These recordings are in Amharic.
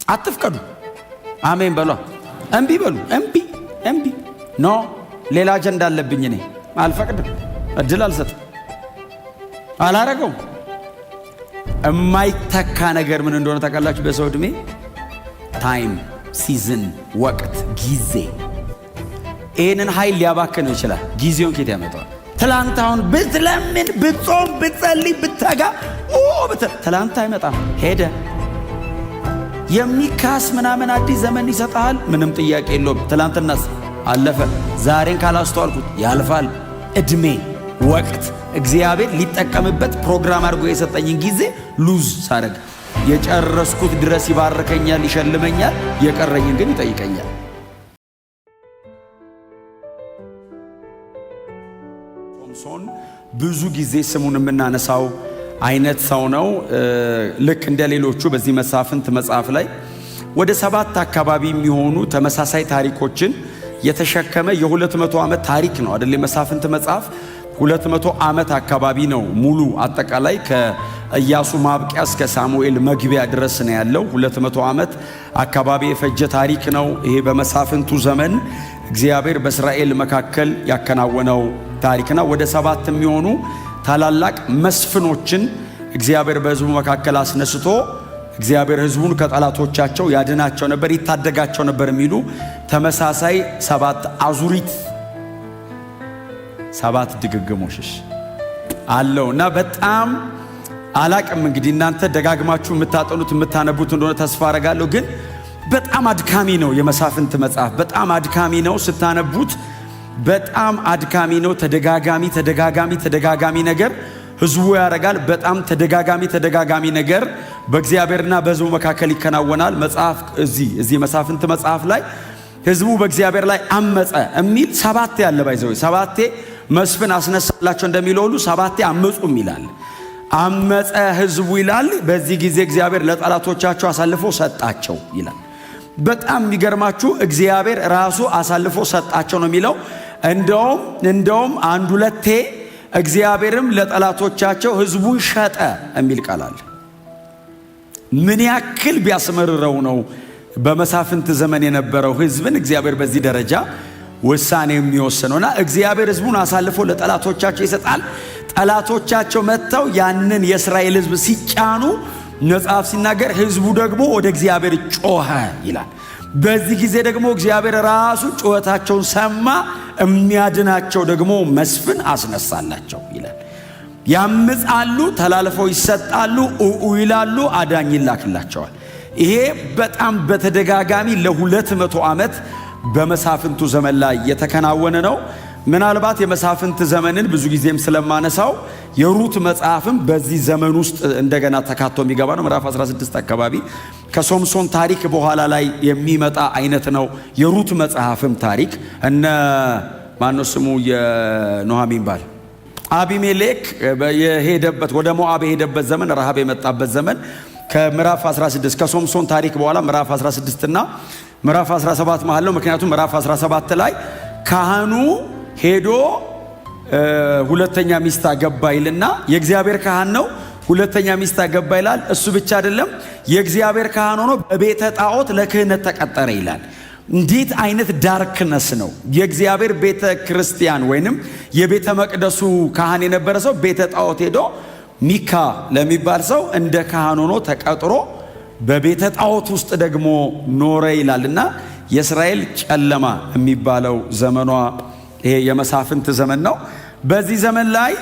አትፍቀዱ። አሜን በሉ። እምቢ በሉ። እምቢ ኖ ሌላ አጀንዳ አለብኝ እኔ አልፈቅድም፣ እድል አልሰጥም፣ አላረገውም። የማይተካ ነገር ምን እንደሆነ ታውቃላችሁ? በሰው ዕድሜ ታይም፣ ሲዝን፣ ወቅት፣ ጊዜ። ይህንን ኃይል ሊያባክነው ይችላል። ጊዜውን ኬት ያመጣዋል? ትላንት አሁን ብትለምን፣ ብትጾም፣ ብትጸልይ፣ ብትተጋ ትላንት አይመጣም፣ ሄደ። የሚካስ ምናምን አዲስ ዘመን ይሰጣል፣ ምንም ጥያቄ የለውም። ትላንትናስ አለፈ። ዛሬን ካላስተዋልኩት ያልፋል። ዕድሜ፣ ወቅት እግዚአብሔር ሊጠቀምበት ፕሮግራም አድርጎ የሰጠኝን ጊዜ ሉዝ ሳደርግ የጨረስኩት ድረስ ይባርከኛል፣ ይሸልመኛል፣ የቀረኝን ግን ይጠይቀኛል። ሶምሶን ብዙ ጊዜ ስሙን የምናነሳው አይነት ሰው ነው። ልክ እንደ ሌሎቹ በዚህ መሳፍንት መጽሐፍ ላይ ወደ 7 አካባቢ የሚሆኑ ተመሳሳይ ታሪኮችን የተሸከመ የ200 ዓመት ታሪክ ነው አይደል? የመሳፍንት መጽሐፍ 200 ዓመት አካባቢ ነው ሙሉ። አጠቃላይ ከኢያሱ ማብቂያ እስከ ሳሙኤል መግቢያ ድረስ ነው ያለው። 200 ዓመት አካባቢ የፈጀ ታሪክ ነው ይሄ። በመሳፍንቱ ዘመን እግዚአብሔር በእስራኤል መካከል ያከናወነው ታሪክና ወደ 7 የሚሆኑ ታላላቅ መስፍኖችን እግዚአብሔር በሕዝቡ መካከል አስነስቶ እግዚአብሔር ሕዝቡን ከጠላቶቻቸው ያድናቸው ነበር፣ ይታደጋቸው ነበር የሚሉ ተመሳሳይ 7 አዙሪት 7 ድግግሞሽ አለው እና በጣም አላቅም። እንግዲህ እናንተ ደጋግማችሁ የምታጠኑት የምታነቡት እንደሆነ ተስፋ አረጋለሁ። ግን በጣም አድካሚ ነው የመሳፍንት መጽሐፍ። በጣም አድካሚ ነው ስታነቡት፣ በጣም አድካሚ ነው። ተደጋጋሚ ነገር ሕዝቡ ያረጋል። በጣም ተደጋጋሚ ነገር በእግዚአብሔርና በሕዝቡ መካከል ይከናወናል። መጽሐፍ እዚህ መሳፍንት መጽሐፍ ላይ ሕዝቡ በእግዚአብሔር ላይ አመፀ የሚል 7 ያለ ባይዘው 7 መስፍን አስነሳላቸው እንደሚለው ሁሉ 7 አመፁም ይላል። አመፀ ሕዝቡ ይላል። በዚህ ጊዜ እግዚአብሔር ለጠላቶቻቸው አሳልፎ ሰጣቸው ይላል። በጣም የሚገርማችሁ እግዚአብሔር ራሱ አሳልፎ ሰጣቸው ነው የሚለው። እንደውም 1-2 እግዚአብሔርም ለጠላቶቻቸው ሕዝቡን ሸጠ የሚል ቃል አለ። ምን ያክል ቢያስመርረው ነው በመሳፍንት ዘመን የነበረው ሕዝብን እግዚአብሔር በዚህ ደረጃ ውሳኔ የሚወስነውና እግዚአብሔር ሕዝቡን አሳልፎ ለጠላቶቻቸው ይሰጣል። ጠላቶቻቸው መጥተው ያንን የእስራኤል ሕዝብ ሲጫኑ መጽሐፍ ሲናገር ሕዝቡ ደግሞ ወደ እግዚአብሔር ጮኸ ይላል። በዚህ ጊዜ ደግሞ እግዚአብሔር ራሱ ጩኸታቸውን ሰማ፣ የሚያድናቸው ደግሞ መስፍን አስነሳላቸው ይላል። ያምጻሉ፣ ተላልፈው ይሰጣሉ፣ ይላሉ፣ አዳኝ ይላክላቸዋል። ይሄ በጣም በተደጋጋሚ ለ200 ዓመት በመሳፍንቱ ዘመን ላይ የተከናወነ ነው። ምናልባት የመሳፍንት ዘመንን ብዙ ጊዜም ስለማነሳው የሩት መጽሐፍም በዚህ ዘመን ውስጥ እንደገና ተካቶ የሚገባ ነው። ምዕራፍ 16 አካባቢ ከሶምሶን ታሪክ በኋላ ላይ የሚመጣ አይነት ነው። የሩት መጽሐፍም ታሪክ እነ ማነው ስሙ የኖሃሚን ባል አቢሜሌክ የሄደበት ወደ ሞዓብ የሄደበት ዘመን፣ ረሃብ የመጣበት ዘመን ከምዕራፍ 16 ከሶምሶን ታሪክ በኋላ ምዕራፍ 16 እና ምዕራፍ 17 መሃል ነው። ምክንያቱም ምዕራፍ 17 ላይ ካህኑ ሄዶ ሁለተኛ ሚስት አገባ ይልና የእግዚአብሔር ካህን ነው፣ ሁለተኛ ሚስት አገባ ይላል። እሱ ብቻ አይደለም፣ የእግዚአብሔር ካህን ሆኖ በቤተ ጣዖት ለክህነት ተቀጠረ ይላል። እንዴት አይነት ዳርክነስ ነው! የእግዚአብሔር ቤተ ክርስቲያን ወይንም የቤተ መቅደሱ ካህን የነበረ ሰው ቤተ ጣዖት ሄዶ ሚካ ለሚባል ሰው እንደ ካህን ሆኖ ተቀጥሮ በቤተ ጣዖት ውስጥ ደግሞ ኖረ ይላልና የእስራኤል ጨለማ የሚባለው ዘመኗ ይሄ የመሳፍንት ዘመን ነው። በዚህ ዘመን ላይ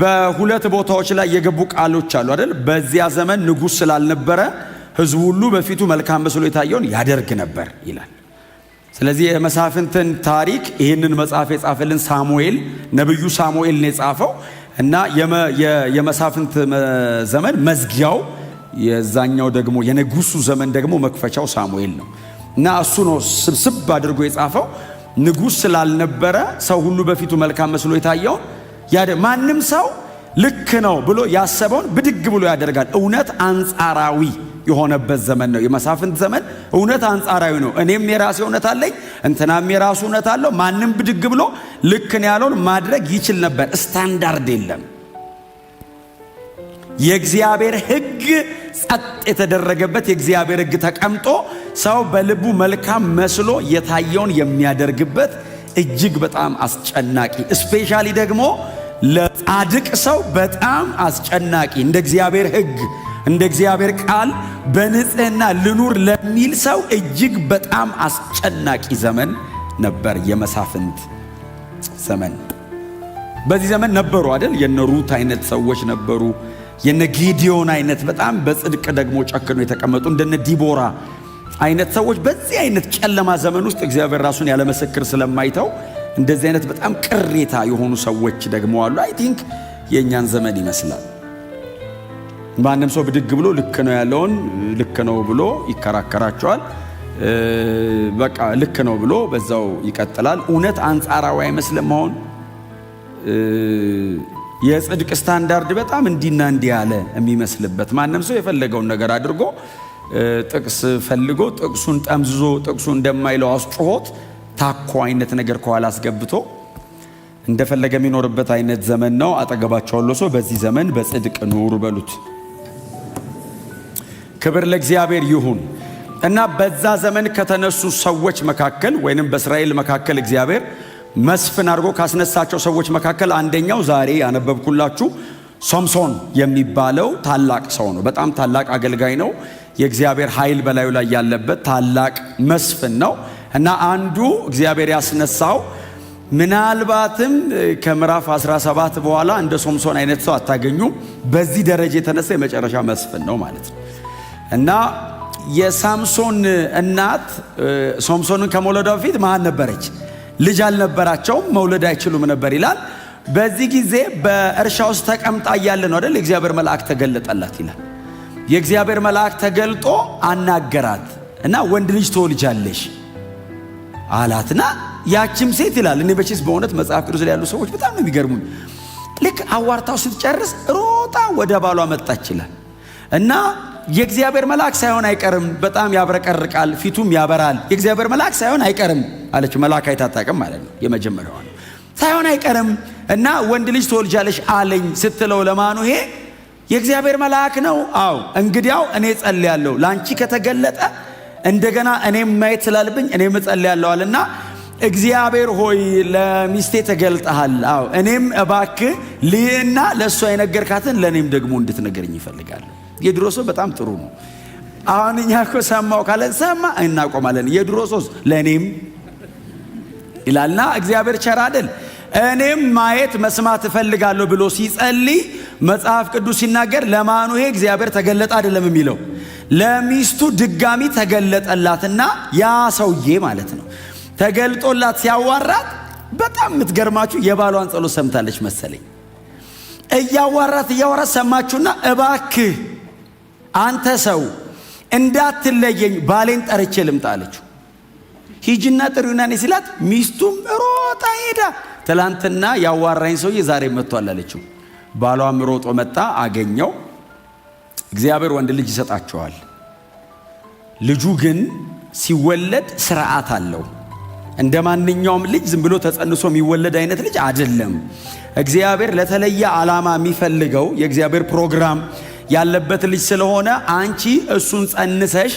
በሁለት ቦታዎች ላይ የገቡ ቃሎች አሉ አይደል? በዚያ ዘመን ንጉሥ ስላልነበረ ሕዝቡ ሁሉ በፊቱ መልካም መስሎ የታየውን ያደርግ ነበር ይላል። ስለዚህ የመሳፍንትን ታሪክ ይህንን መጽሐፍ የጻፈልን ሳሙኤል ነብዩ ሳሙኤል ነው የጻፈው እና የመሳፍንት ዘመን መዝጊያው የዛኛው ደግሞ የንጉሱ ዘመን ደግሞ መክፈቻው ሳሙኤል ነው እና እሱ ነው ስብስብ አድርጎ የጻፈው። ንጉሥ ስላልነበረ ሰው ሁሉ በፊቱ መልካም መስሎ የታየውን ማንም ሰው ልክ ነው ብሎ ያሰበውን ብድግ ብሎ ያደርጋል። እውነት አንጻራዊ የሆነበት ዘመን ነው የመሳፍንት ዘመን። እውነት አንጻራዊ ነው። እኔም የራሴ እውነት አለኝ፣ እንትናም የራሱ እውነት አለው። ማንም ብድግ ብሎ ልክ ነው ያለውን ማድረግ ይችል ነበር። ስታንዳርድ የለም። የእግዚአብሔር ሕግ ጸጥ የተደረገበት የእግዚአብሔር ሕግ ተቀምጦ ሰው በልቡ መልካም መስሎ የታየውን የሚያደርግበት እጅግ በጣም አስጨናቂ ስፔሻሊ ደግሞ ለጻድቅ ሰው በጣም አስጨናቂ እንደ እግዚአብሔር ሕግ እንደ እግዚአብሔር ቃል በንጽህና ልኑር ለሚል ሰው እጅግ በጣም አስጨናቂ ዘመን ነበር የመሳፍንት ዘመን። በዚህ ዘመን ነበሩ አይደል? የነ ሩት አይነት ሰዎች ነበሩ። የነ ጌዲዮን አይነት በጣም በጽድቅ ደግሞ ጨክነው የተቀመጡ እንደነ ዲቦራ አይነት ሰዎች በዚህ አይነት ጨለማ ዘመን ውስጥ እግዚአብሔር ራሱን ያለ ምስክር ስለማይተው እንደዚህ አይነት በጣም ቅሬታ የሆኑ ሰዎች ደግሞ አሉ። አይ ቲንክ የእኛን ዘመን ይመስላል። ማንም ሰው ብድግ ብሎ ልክ ነው ያለውን ልክ ነው ብሎ ይከራከራቸዋል። በቃ ልክ ነው ብሎ በዛው ይቀጥላል። እውነት አንጻራዊ አይመስልም። አሁን የጽድቅ ስታንዳርድ በጣም እንዲና እንዲህ ያለ የሚመስልበት ማንም ሰው የፈለገውን ነገር አድርጎ ጥቅስ ፈልጎ ጥቅሱን ጠምዝዞ ጥቅሱ እንደማይለው አስጮሆት ታኮ አይነት ነገር ከኋላ አስገብቶ እንደፈለገ የሚኖርበት አይነት ዘመን ነው። አጠገባቸው ያለው ሰው በዚህ ዘመን በጽድቅ ኑሩ በሉት። ክብር ለእግዚአብሔር ይሁን። እና በዛ ዘመን ከተነሱ ሰዎች መካከል ወይንም በእስራኤል መካከል እግዚአብሔር መስፍን አድርጎ ካስነሳቸው ሰዎች መካከል አንደኛው ዛሬ ያነበብኩላችሁ ሶምሶን የሚባለው ታላቅ ሰው ነው። በጣም ታላቅ አገልጋይ ነው። የእግዚአብሔር ኃይል በላዩ ላይ ያለበት ታላቅ መስፍን ነው። እና አንዱ እግዚአብሔር ያስነሳው ምናልባትም ከምዕራፍ 17 በኋላ እንደ ሶምሶን አይነት ሰው አታገኙም። በዚህ ደረጃ የተነሳ የመጨረሻ መስፍን ነው ማለት ነው። እና የሳምሶን እናት ሶምሶንን ከመውለዷ በፊት ማን ነበረች? ልጅ አልነበራቸውም፣ መውለድ አይችሉም ነበር ይላል። በዚህ ጊዜ በእርሻ ውስጥ ተቀምጣ እያለ ነው አይደል የእግዚአብሔር መልአክ ተገለጠላት ይላል። የእግዚአብሔር መልአክ ተገልጦ አናገራት እና ወንድ ልጅ ትወልጃለሽ አላትና ያችም ሴት ይላል እኔ በቺስ በእውነት መጽሐፍ ቅዱስ ላይ ያሉ ሰዎች በጣም ነው የሚገርሙኝ። ልክ አዋርታው ስትጨርስ ሮጣ ወደ ባሏ መጣች ይላል እና የእግዚአብሔር መልአክ ሳይሆን አይቀርም፣ በጣም ያብረቀርቃል፣ ፊቱም ያበራል። የእግዚአብሔር መልአክ ሳይሆን አይቀርም አለች። መልአክ አይታጣቅም ማለት ነው። የመጀመሪያው ነው ሳይሆን አይቀርም እና ወንድ ልጅ ትወልጃለሽ አለኝ ስትለው ለማኑሄ የእግዚአብሔር መልአክ ነው። አዎ እንግዲያው እኔ ጸልያለሁ፣ ላንቺ ከተገለጠ እንደገና እኔም ማየት ስላለብኝ እኔም ጸልያለሁ አለና እግዚአብሔር ሆይ ለሚስቴ ተገልጠሃል። አዎ እኔም እባክህ ልይና ለእሷ የነገርካትን ለእኔም ደግሞ እንድትነገርኝ ይፈልጋል። የድሮ ሰው በጣም ጥሩ ነው። አሁን እኛ እኮ ሰማው ካለ ሰማ እናቆማለን። የድሮ ሰው ለእኔም ይላልና እግዚአብሔር ቸር አይደል? እኔም ማየት መስማት እፈልጋለሁ ብሎ ሲጸልይ መጽሐፍ ቅዱስ ሲናገር ለማኑሄ እግዚአብሔር ተገለጠ አይደለም የሚለው፣ ለሚስቱ ድጋሚ ተገለጠላትና ያ ሰውዬ ማለት ነው ተገልጦላት ሲያዋራት በጣም የምትገርማችሁ የባሏን ጸሎት ሰምታለች መሰለኝ። እያዋራት ሰማችሁና እባክህ አንተ ሰው እንዳትለየኝ ባሌን ጠርቼ ልምጣ አለችው። ሂጂና ጥሪውና ነይ ሲላት ሚስቱም ሮጣ ሄዳ ትላንትና ያዋራኝ ሰውዬ ዛሬ መጥቷል አለችው። ባሏም ሮጦ መጣ፣ አገኘው። እግዚአብሔር ወንድ ልጅ ይሰጣቸዋል። ልጁ ግን ሲወለድ ስርዓት አለው። እንደ ማንኛውም ልጅ ዝም ብሎ ተጸንሶ የሚወለድ አይነት ልጅ አይደለም። እግዚአብሔር ለተለየ ዓላማ የሚፈልገው የእግዚአብሔር ፕሮግራም ያለበት ልጅ ስለሆነ አንቺ እሱን ጸንሰሽ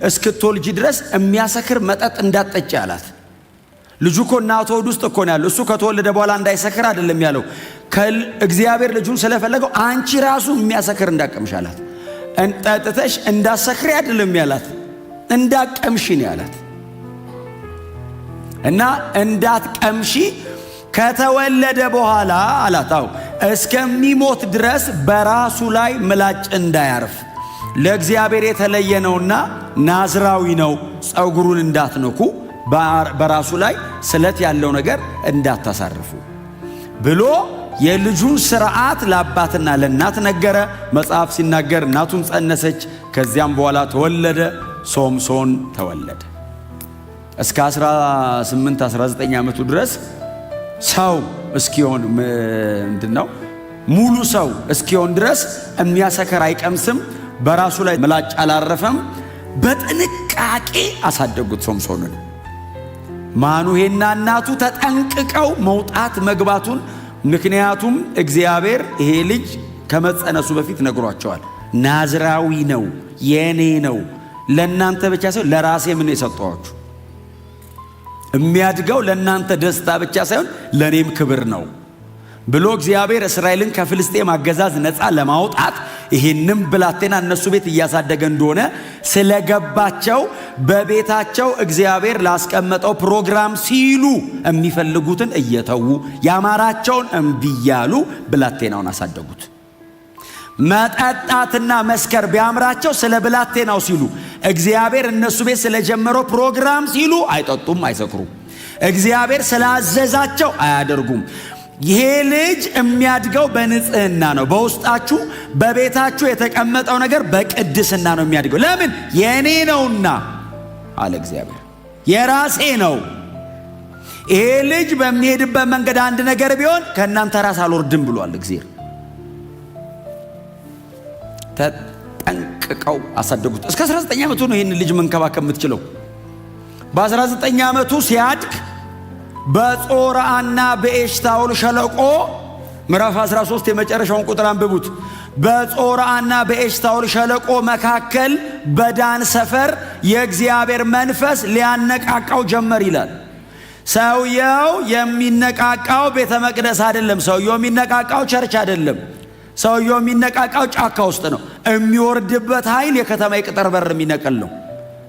እስክትወልጂ ድረስ የሚያሰክር መጠጥ እንዳትጠጪ አላት። ልጁ እኮ እናቱ ሆድ ውስጥ እኮ ነው ያለው። እሱ ከተወለደ በኋላ እንዳይሰክር አይደለም ያለው። እግዚአብሔር ልጁን ስለፈለገው አንቺ ራሱ የሚያሰክር እንዳቀምሽ አላት። እንጠጥተሽ እንዳሰክሪ አይደለም ያላት፣ እንዳቀምሽ ነው ያላት። እና እንዳትቀምሺ ከተወለደ በኋላ አላታው እስከሚሞት ድረስ በራሱ ላይ ምላጭ እንዳያርፍ ለእግዚአብሔር የተለየ ነውና ናዝራዊ ነው፣ ጸጉሩን እንዳትነኩ፣ በራሱ ላይ ስለት ያለው ነገር እንዳታሳርፉ ብሎ የልጁን ሥርዓት ለአባትና ለእናት ነገረ። መጽሐፍ ሲናገር እናቱን ጸነሰች፣ ከዚያም በኋላ ተወለደ። ሶምሶን ተወለደ። እስከ 18 19 ዓመቱ ድረስ ሰው እስኪሆን ምንድነው ሙሉ ሰው እስኪሆን ድረስ የሚያሰከር አይቀምስም፣ በራሱ ላይ ምላጭ አላረፈም። በጥንቃቄ አሳደጉት ሶምሶንን። ማኑሄና እናቱ ተጠንቅቀው መውጣት መግባቱን፣ ምክንያቱም እግዚአብሔር ይሄ ልጅ ከመጸነሱ በፊት ነግሯቸዋል። ናዝራዊ ነው፣ የኔ ነው፣ ለእናንተ ብቻ ሳይሆን ለራሴ ምን የሰጠኋችሁ። የሚያድገው ለእናንተ ደስታ ብቻ ሳይሆን ለእኔም ክብር ነው ብሎ እግዚአብሔር እስራኤልን ከፍልስጤም አገዛዝ ነፃ ለማውጣት ይህንም ብላቴና እነሱ ቤት እያሳደገ እንደሆነ ስለገባቸው በቤታቸው እግዚአብሔር ላስቀመጠው ፕሮግራም ሲሉ የሚፈልጉትን እየተዉ ያማራቸውን እምቢ እያሉ ብላቴናውን አሳደጉት። መጠጣትና መስከር ቢያምራቸው ስለ ብላቴናው ሲሉ፣ እግዚአብሔር እነሱ ቤት ስለጀመረው ፕሮግራም ሲሉ አይጠጡም፣ አይሰክሩም። እግዚአብሔር ስላዘዛቸው አያደርጉም። ይሄ ልጅ የሚያድገው በንጽህና ነው። በውስጣችሁ በቤታችሁ የተቀመጠው ነገር በቅድስና ነው የሚያድገው። ለምን? የኔ ነውና አለ እግዚአብሔር። የራሴ ነው። ይሄ ልጅ በሚሄድበት መንገድ አንድ ነገር ቢሆን ከእናንተ ራስ አልወርድም ብሏል እግዚአብሔር። ተጠንቅቀው አሳደጉት። እስከ 19 ዓመቱ ነው ይህን ልጅ መንከባከብ የምትችለው። በ19 ዓመቱ ሲያድግ በጾርዓና በኤሽታኦል ሸለቆ ምዕራፍ 13 የመጨረሻውን ቁጥር አንብቡት። በጾርዓና በኤሽታኦል ሸለቆ መካከል በዳን ሰፈር የእግዚአብሔር መንፈስ ሊያነቃቃው ጀመር ይላል። ሰውየው የሚነቃቃው ቤተ መቅደስ አይደለም። ሰውየው የሚነቃቃው ቸርች አይደለም። ሰውየው የሚነቃቃው ጫካ ውስጥ ነው። የሚወርድበት ኃይል የከተማ የቅጥር በር የሚነቀል ነው።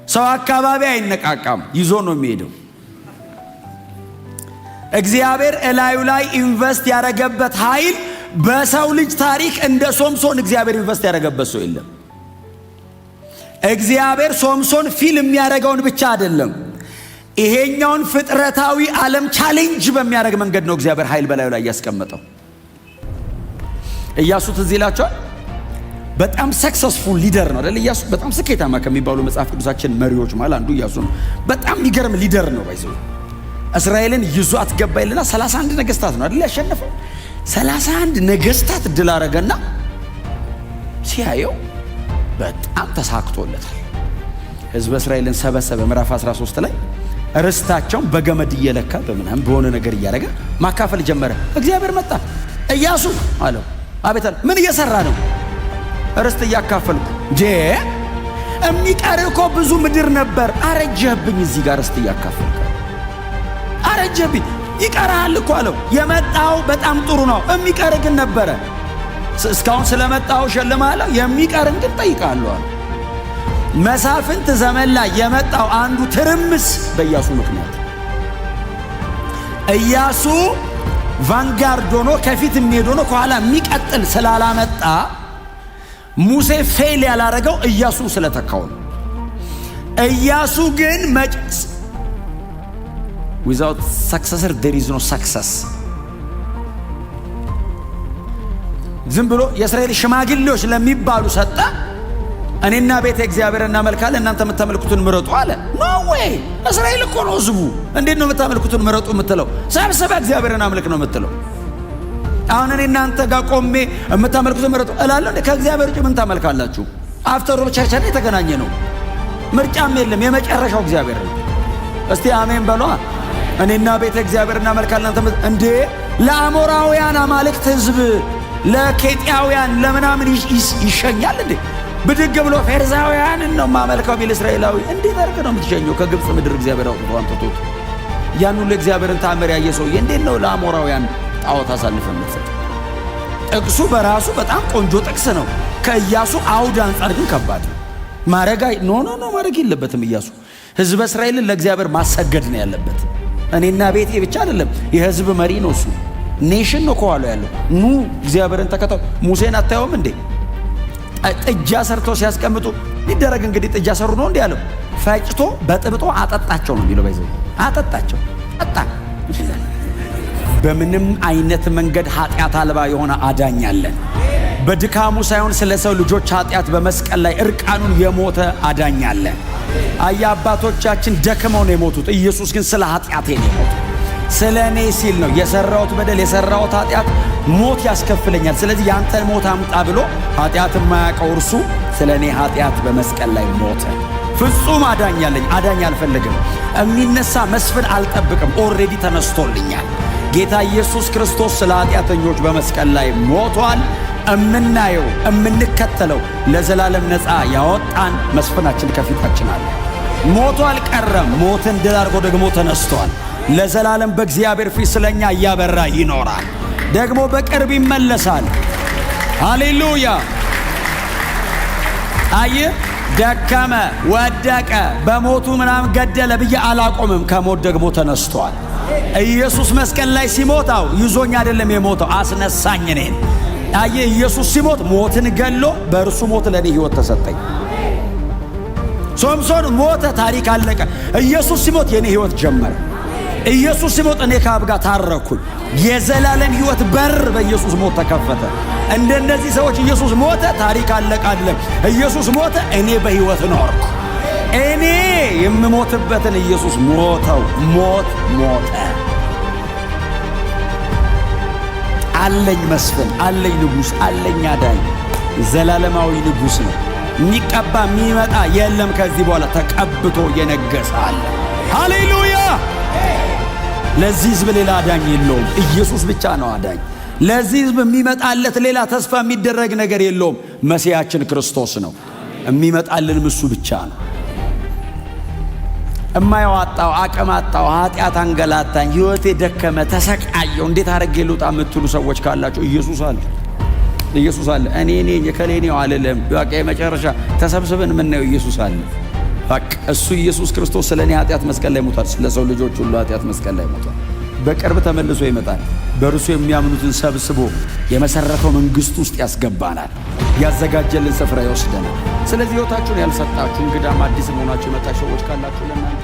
ሰው አካባቢ አይነቃቃም፣ ይዞ ነው የሚሄደው። እግዚአብሔር እላዩ ላይ ኢንቨስት ያደረገበት ኃይል በሰው ልጅ ታሪክ እንደ ሶምሶን እግዚአብሔር ኢንቨስት ያደረገበት ሰው የለም። እግዚአብሔር ሶምሶን ፊልም የሚያደርገውን ብቻ አይደለም፣ ይሄኛውን ፍጥረታዊ ዓለም ቻሌንጅ በሚያደርግ መንገድ ነው እግዚአብሔር ኃይል በላዩ ላይ ያስቀመጠው። ኢያሱ ትዝ ይላችኋል። በጣም ሰክሰስፉል ሊደር ነው አይደል? ኢያሱ በጣም ስኬታማ ከሚባሉ መጽሐፍ ቅዱሳችን መሪዎች ማለት አንዱ ኢያሱ ነው። በጣም የሚገርም ሊደር ነው። ባይዘው እስራኤልን ይዟት ገባ ይልና 31 ነገስታት ነው አይደል ያሸነፈው። 31 ነገስታት ድል አረገና ሲያየው በጣም ተሳክቶለታል። ህዝበ እስራኤልን ሰበሰበ። ምዕራፍ 13 ላይ ርስታቸውን በገመድ እየለካ በምናም በሆነ ነገር እያደረገ ማካፈል ጀመረ። እግዚአብሔር መጣ። ኢያሱ አለው፣ አቤት አለ። ምን እየሰራ ነው? ርስት እያካፈልኩ። እንዴ የሚቀር እኮ ብዙ ምድር ነበር። አረጀህብኝ። እዚህ ጋር ርስት እያካፈልኩ አረጀህብኝ። ይቀርሃል እኮ አለው። የመጣው በጣም ጥሩ ነው፣ የሚቀር ግን ነበረ። እስካሁን ስለመጣው ሸልማለሁ፣ የሚቀርን ግን ጠይቃለሁ አለ። መሳፍንት ዘመን ላይ የመጣው አንዱ ትርምስ በኢያሱ ምክንያት። ኢያሱ ቫንጋርድ ሆኖ ከፊት የሚሄድ ሆኖ ከኋላ የሚቀጥል ስላላመጣ ሙሴ ፌል ያላረገው ኢያሱ ስለተካው ነው። ኢያሱ ግን without successor there is no success። ዝም ብሎ የእስራኤል ሽማግሌዎች ለሚባሉ ሰጠ። እኔና ቤተ እግዚአብሔር እናመልካለን፣ እናንተ የምታመልኩትን ምረጡ አለ። ኖ ዌይ! እስራኤል እኮ ነው ህዝቡ። እንዴት ነው የምታመልኩትን ምረጡ የምትለው? ሰብስበ እግዚአብሔርን አምልክ ነው የምትለው። አሁን እኔ እናንተ ጋር ቆሜ የምታመልኩትን ምረጡ እላለሁ እንዴ? ከእግዚአብሔር ውጭ ምን ታመልካላችሁ? አፍተር ኦል ቸርች ላይ የተገናኘ ነው። ምርጫም የለም። የመጨረሻው እግዚአብሔር ነው። እስቲ አሜን በሏ። እኔና ቤተ እግዚአብሔር እናመልካለን እናንተ እንዴ? ለአሞራውያን አማልክት ህዝብ ለኬጢያውያን ለምናምን ይሸኛል እንዴ? ብድግ ብሎ ፌርዛውያንን ነው ማመልከው ቢል እስራኤላዊ እንዴት አድርገ ነው የምትሸኘው? ከግብፅ ምድር እግዚአብሔር አውጥቶ አምጥቶት ያን ሁሉ እግዚአብሔርን ታምር ያየ ሰውዬ እንዴት ነው ለአሞራውያን ጣዖት አሳልፈ የምትሰጥ? ጥቅሱ በራሱ በጣም ቆንጆ ጥቅስ ነው። ከኢያሱ አውድ አንጻር ግን ከባድ ነው። ማድረግ የለበትም ኢያሱ። ህዝበ እስራኤልን ለእግዚአብሔር ማሰገድ ነው ያለበት። እኔና ቤቴ ብቻ አይደለም፣ የህዝብ መሪ ነው እሱ። ኔሽን ነው ከኋላ ያለው። ኑ እግዚአብሔርን ተከተሉ። ሙሴን አታየውም እንዴ? ጥጃ ሰርተው ሲያስቀምጡ ሊደረግ እንግዲህ ጥጃ ሰሩ ነው እንዴ ያለው። ፈጭቶ በጥብጦ አጠጣቸው ነው የሚለው። ባይዘው አጠጣቸው አጣ። በምንም አይነት መንገድ ኃጢአት አልባ የሆነ አዳኝ አለን። በድካሙ ሳይሆን ስለ ሰው ልጆች ኃጢአት በመስቀል ላይ እርቃኑን የሞተ አዳኝ አለን። አባቶቻችን ደክመው ነው የሞቱት። ኢየሱስ ግን ስለ ኃጢአቴ ነው የሞተው። ስለ እኔ ሲል ነው። የሰራሁት በደል የሰራሁት ኃጢአት ሞት ያስከፍለኛል። ስለዚህ ያንተን ሞት አምጣ ብሎ ኃጢአት የማያውቀው እርሱ ስለ እኔ ኃጢአት በመስቀል ላይ ሞተ። ፍጹም አዳኝ አለኝ። አዳኝ አልፈልግም። የሚነሳ መስፍን አልጠብቅም። ኦልሬዲ ተነስቶልኛል። ጌታ ኢየሱስ ክርስቶስ ስለ ኃጢአተኞች በመስቀል ላይ ሞቷል። እምናየው እምንከተለው ለዘላለም ነፃ ያወጣን መስፍናችን ከፊታችን አለ። ሞቶ አልቀረም። ሞትን ድል አድርጎ ደግሞ ተነስቷል። ለዘላለም በእግዚአብሔር ፊት ስለኛ እያበራ ይኖራል። ደግሞ በቅርብ ይመለሳል። ሃሌሉያ። አየህ፣ ደከመ፣ ወደቀ፣ በሞቱ ምናምን ገደለ ብዬ አላቆምም። ከሞት ደግሞ ተነስቷል። ኢየሱስ መስቀል ላይ ሲሞታው ይዞኝ አይደለም የሞተው፣ አስነሳኝ እኔን። አየህ፣ ኢየሱስ ሲሞት ሞትን ገሎ በእርሱ ሞት ለእኔ ሕይወት ተሰጠኝ። ሶምሶን ሞተ፣ ታሪክ አለቀ። ኢየሱስ ሲሞት የኔ ሕይወት ጀመረ። ኢየሱስ ሲሞት እኔ ከአብ ጋር ታረኩኝ። የዘላለም ሕይወት በር በኢየሱስ ሞት ተከፈተ። እንደነዚህ ሰዎች ኢየሱስ ሞተ፣ ታሪክ አለቀ አይደለም። ኢየሱስ ሞተ፣ እኔ በሕይወት ኖርኩ። እኔ የምሞትበትን ኢየሱስ ሞተው፣ ሞት ሞተ። አለኝ መስፍን፣ አለኝ ንጉሥ፣ አለኝ አዳኝ። ዘላለማዊ ንጉሥ ነው። የሚቀባ የሚመጣ የለም ከዚህ በኋላ። ተቀብቶ የነገሰ አለ። ሃሌሉያ። ለዚህ ሕዝብ ሌላ አዳኝ የለውም። ኢየሱስ ብቻ ነው አዳኝ። ለዚህ ሕዝብ የሚመጣለት ሌላ ተስፋ የሚደረግ ነገር የለውም። መሲያችን ክርስቶስ ነው። የሚመጣልንም እሱ ብቻ ነው። እማያዋጣው አቅም አጣው፣ ኃጢአት አንገላታኝ፣ ሕይወቴ ደከመ፣ ተሰቃየው፣ እንዴት አድርጌ ልውጣ የምትሉ ሰዎች ካላችሁ ኢየሱስ አለ። ኢየሱስ አለ። እኔ የከሌ ነው አልልም። በቃ የመጨረሻ ተሰብስበን የምናየው ኢየሱስ አለ። በቃ እሱ ኢየሱስ ክርስቶስ ስለ እኔ ኃጢአት መስቀል ላይ ሞቷል። ስለ ሰው ልጆች ሁሉ ኃጢአት መስቀል ላይ ሞቷል። በቅርብ ተመልሶ ይመጣል። በእርሱ የሚያምኑትን ሰብስቦ የመሰረተው መንግሥት ውስጥ ያስገባናል። ያዘጋጀልን ስፍራ ይወስደናል። ስለዚህ ሕይወታችሁን ያልሰጣችሁ እንግዳም አዲስ መሆናችሁ የመጣ ሰዎች ካላችሁ ለእናንተ